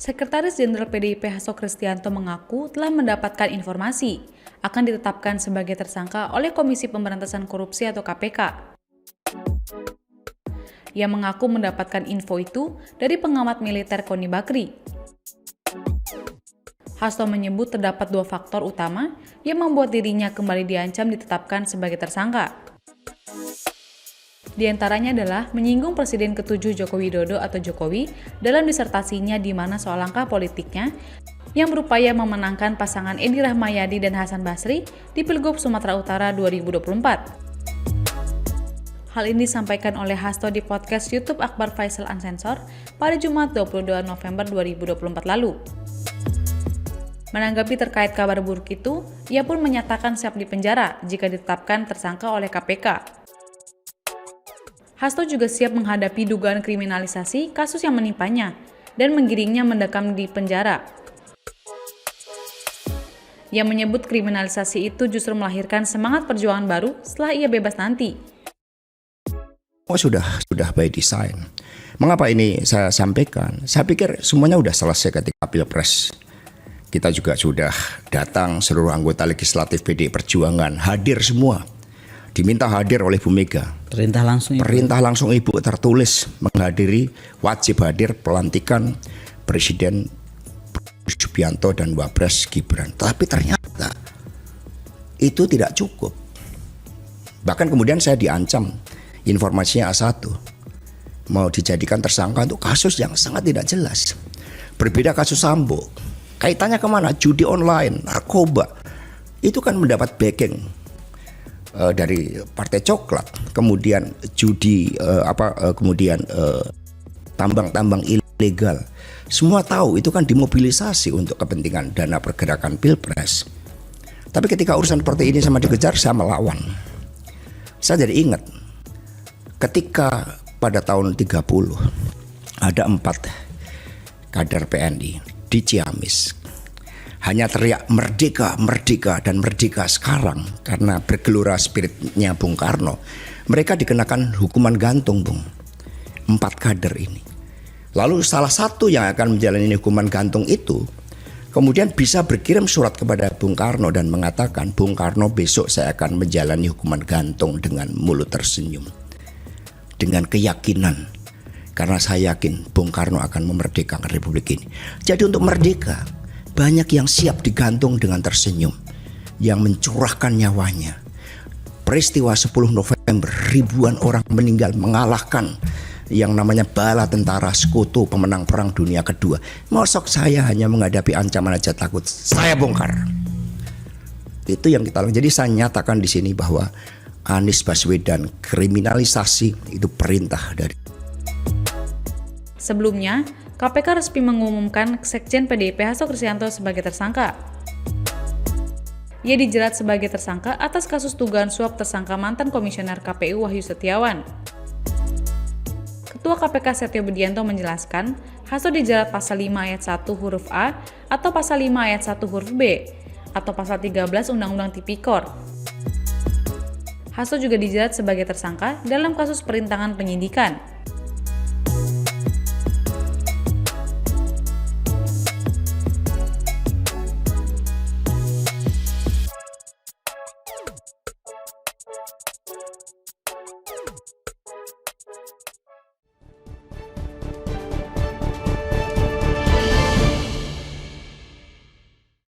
Sekretaris Jenderal PDIP Hasto Kristianto mengaku telah mendapatkan informasi akan ditetapkan sebagai tersangka oleh Komisi Pemberantasan Korupsi atau KPK. Ia mengaku mendapatkan info itu dari pengamat militer Koni Bakri. Hasto menyebut terdapat 2 faktor utama yang membuat dirinya kembali diancam ditetapkan sebagai tersangka. Di antaranya adalah menyinggung Presiden ke-7 Joko Widodo atau Jokowi dalam disertasinya di mana soal langkah politiknya yang berupaya memenangkan pasangan Edi Rahmayadi dan Hasan Basri di Pilgub Sumatera Utara 2024. Hal ini disampaikan oleh Hasto di podcast YouTube Akbar Faisal Unsensor pada Jumat 22 November 2024 lalu. Menanggapi terkait kabar buruk itu, ia pun menyatakan siap dipenjara jika ditetapkan tersangka oleh KPK. Hasto juga siap menghadapi dugaan kriminalisasi kasus yang menimpanya dan menggiringnya mendekam di penjara. Ia menyebut kriminalisasi itu justru melahirkan semangat perjuangan baru setelah ia bebas nanti. Sudah by design. Mengapa ini saya sampaikan? Saya pikir semuanya sudah selesai ketika Pilpres. Kita juga sudah datang seluruh anggota legislatif PDI Perjuangan, hadir semua. Diminta hadir oleh Bu Mega. Perintah langsung Ibu tertulis menghadiri, wajib hadir pelantikan Presiden Subianto dan Wapres Gibran. Tapi ternyata itu tidak cukup. Bahkan kemudian saya diancam, informasinya A1, mau dijadikan tersangka untuk kasus yang sangat tidak jelas. Berbeda kasus Sambo. Kaitannya kemana? Judi online, narkoba. Itu kan mendapat backing dari Partai Coklat, kemudian judi, tambang-tambang ilegal. Semua tahu itu kan dimobilisasi untuk kepentingan dana pergerakan Pilpres. Tapi ketika urusan seperti ini sama dikejar, saya melawan. Saya jadi ingat ketika pada tahun 30 ada 4 kader PNI di Ciamis. Hanya teriak merdeka, merdeka, dan merdeka sekarang karena bergelora spiritnya Bung Karno. Mereka dikenakan hukuman gantung, Bung. 4 kader ini. Lalu salah satu yang akan menjalani hukuman gantung itu kemudian bisa berkirim surat kepada Bung Karno dan mengatakan, Bung Karno, besok saya akan menjalani hukuman gantung dengan mulut tersenyum. Dengan keyakinan, karena saya yakin Bung Karno akan memerdekakan Republik ini. Jadi untuk merdeka, banyak yang siap digantung dengan tersenyum, yang mencurahkan nyawanya. Peristiwa 10 November, ribuan orang meninggal mengalahkan yang namanya bala tentara sekutu pemenang Perang Dunia Kedua. Mosok saya hanya menghadapi ancaman aja takut, saya bongkar. Itu yang kita lakukan. Jadi saya nyatakan di sini bahwa Anies Baswedan kriminalisasi itu perintah dari. Sebelumnya, KPK resmi mengumumkan Sekjen PDIP Hasto Kristianto sebagai tersangka. Ia dijerat sebagai tersangka atas kasus dugaan suap tersangka mantan Komisioner KPU Wahyu Setiawan. Ketua KPK Setio Budianto menjelaskan, Hasto dijerat pasal 5 ayat 1 huruf A atau pasal 5 ayat 1 huruf B atau pasal 13 Undang-Undang Tipikor. Hasto juga dijerat sebagai tersangka dalam kasus perintangan penyidikan.